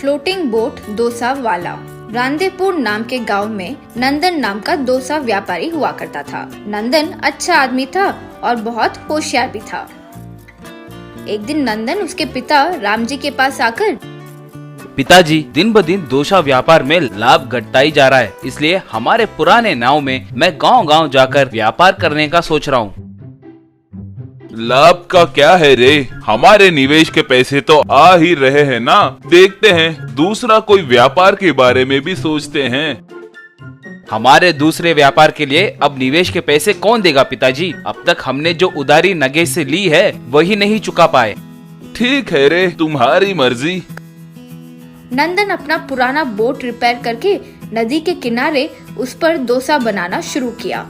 Floating boat dosa वाला। रांदेपुर नाम के गांव में नंदन नाम का डोसा व्यापारी हुआ करता था। नंदन अच्छा आदमी था और बहुत होशियार भी था। एक दिन नंदन उसके पिता राम जी के पास आकर, पिताजी, दिन ब दिन डोसा व्यापार में लाभ घटता ही जा रहा है, इसलिए हमारे पुराने नाव में मैं गांव-गांव जाकर व्यापार करने का सोच रहा हूँ। लाभ का क्या है रे, हमारे निवेश के पैसे तो आ ही रहे हैं ना। देखते हैं दूसरा कोई व्यापार के बारे में भी सोचते हैं। हमारे दूसरे व्यापार के लिए अब निवेश के पैसे कौन देगा पिताजी? अब तक हमने जो उधारी नगेश से ली है वही नहीं चुका पाए। ठीक है रे, तुम्हारी मर्जी। नंदन अपना पुराना बोट रिपेयर करके नदी के किनारे उस पर डोसा बनाना शुरू किया।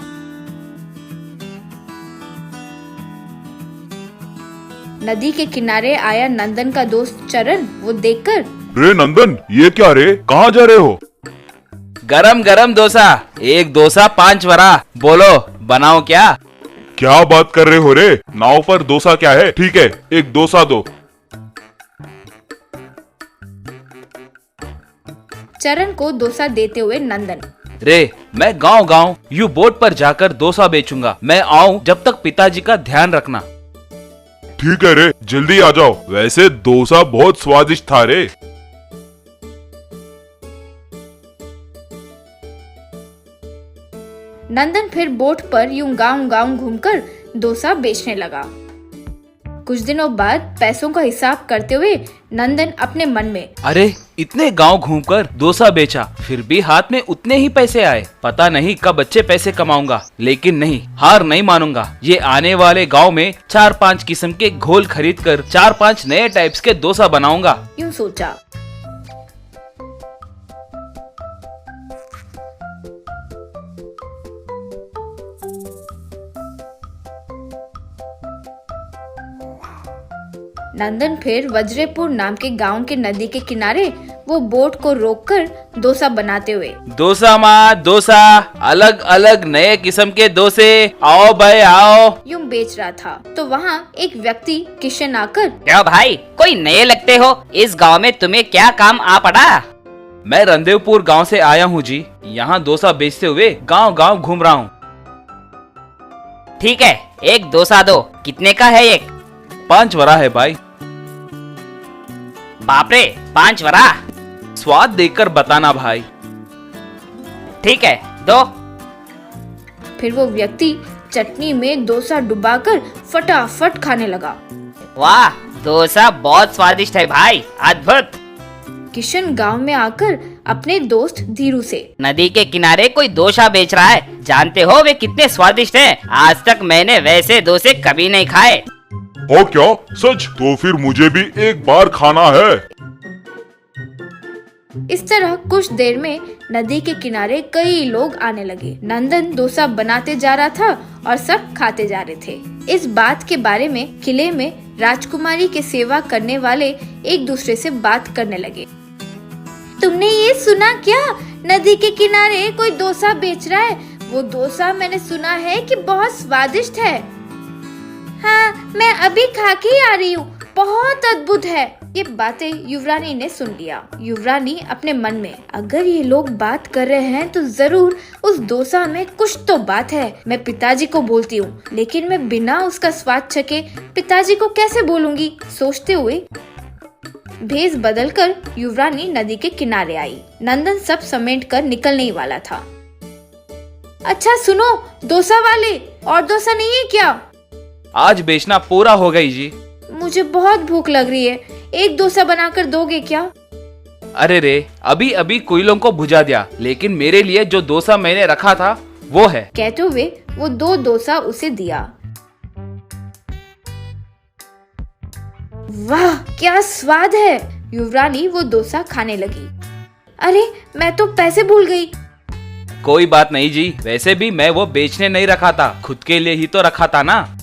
नदी के किनारे आया नंदन का दोस्त चरण वो देखकर, रे नंदन, ये क्या रे, कहाँ जा रहे हो? गरम गरम डोसा, एक डोसा 5 वरा। बोलो बनाओ क्या? क्या बात कर रहे हो रे, नाव पर डोसा क्या है? ठीक है, एक डोसा दो। चरण को डोसा देते हुए नंदन, रे, मैं गांव-गांव यू बोट पर जाकर डोसा बेचूंगा। मैं आऊं जब तक पिताजी का ध्यान रखना। ठीक है रे, जल्दी आ जाओ। वैसे डोसा बहुत स्वादिष्ट था रे। नंदन फिर बोट पर यूं गांव-गांव घूमकर डोसा बेचने लगा। कुछ दिनों बाद पैसों का हिसाब करते हुए नंदन अपने मन में, अरे, इतने गांव घूमकर डोसा बेचा, फिर भी हाथ में उतने ही पैसे आए। पता नहीं कब अच्छे पैसे कमाऊंगा, लेकिन नहीं, हार नहीं मानूंगा। ये आने वाले गांव में 4-5 किस्म के घोल खरीद कर 4-5 नए टाइप्स के डोसा बनाऊंगा। यूं सोचा। नंदन फिर वज्रेपुर नाम के गांव के नदी के किनारे वो बोट को रोककर डोसा बनाते हुए, डोसा माँ डोसा, अलग अलग नए किस्म के डोसे, आओ भाई आओ, यूं बेच रहा था। तो वहाँ एक व्यक्ति किशन आकर, क्यों भाई, कोई नए लगते हो? इस गांव में तुम्हें क्या काम आ पड़ा? मैं रंदेवपुर गांव से आया हूँ जी। यहाँ डोसा बेचते हुए गांव गांव घूम रहा हूँ। ठीक है, एक डोसा दो। कितने का है एक? 5 वरा है भाई। बाप रे, 5 वरा। स्वाद देखकर बताना भाई। ठीक है, दो। फिर वो व्यक्ति चटनी में डोसा डुबाकर फटाफट खाने लगा। वाह, डोसा बहुत स्वादिष्ट है भाई, अद्भुत। किशन गांव में आकर अपने दोस्त धीरू से, नदी के किनारे कोई डोसा बेच रहा है, जानते हो वे कितने स्वादिष्ट हैं? आज तक मैंने वैसे डोसे कभी नहीं खाए। हो क्या, सच? तो फिर मुझे भी एक बार खाना है। इस तरह कुछ देर में नदी के किनारे कई लोग आने लगे। नंदन डोसा बनाते जा रहा था और सब खाते जा रहे थे। इस बात के बारे में किले में राजकुमारी के सेवा करने वाले एक दूसरे से बात करने लगे। तुमने ये सुना क्या? नदी के किनारे कोई डोसा बेच रहा है। वो डोसा मैंने सुना है कि बहुत स्वादिष्ट है। हाँ, मैं अभी खा के आ रही हूँ, बहुत अद्भुत है। ये बातें युवरानी ने सुन लिया। युवरानी अपने मन में, अगर ये लोग बात कर रहे हैं तो जरूर उस डोसा में कुछ तो बात है। मैं पिताजी को बोलती हूँ, लेकिन मैं बिना उसका स्वाद चखे पिताजी को कैसे बोलूंगी? सोचते हुए भेष बदलकर युवरानी नदी के किनारे आई। नंदन सब समेट कर निकलने ही वाला था। अच्छा सुनो डोसा वाले, और डोसा नहीं है क्या? आज बेचना पूरा हो गई जी। मुझे बहुत भूख लग रही है, एक डोसा बनाकर दोगे क्या? अरे रे, अभी अभी कोयलों को बुझा दिया, लेकिन मेरे लिए जो डोसा मैंने रखा था वो है। कहते हुए वो 2 डोसा उसे दिया। वाह, क्या स्वाद है! युवरानी वो डोसा खाने लगी। अरे, मैं तो पैसे भूल गई। कोई बात नहीं जी, वैसे भी मैं वो बेचने नहीं रखा था, खुद के लिए ही तो रखा था ना।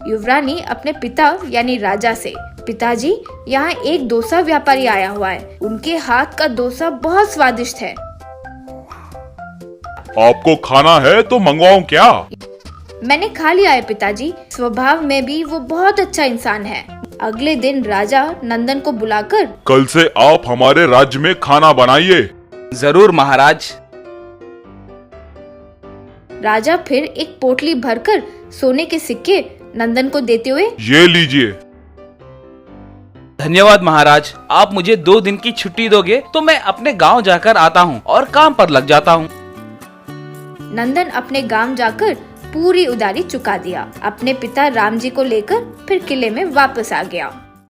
युवरानी अपने पिता यानी राजा से, पिताजी, यहाँ एक डोसा व्यापारी आया हुआ है, उनके हाथ का डोसा बहुत स्वादिष्ट है। आपको खाना है तो मंगवाऊं क्या? मैंने खा लिया है पिताजी, स्वभाव में भी वो बहुत अच्छा इंसान है। अगले दिन राजा नंदन को बुलाकर कल से आप हमारे राज्य में खाना बनाइए। जरूर महाराज। राजा फिर एक पोटली भरकर सोने के सिक्के नंदन को देते हुए ये लीजिए। धन्यवाद महाराज, आप मुझे 2 दिन की छुट्टी दोगे तो मैं अपने गांव जाकर आता हूँ और काम पर लग जाता हूँ। नंदन अपने गांव जाकर पूरी उधारी चुका दिया। अपने पिता राम जी को लेकर फिर किले में वापस आ गया।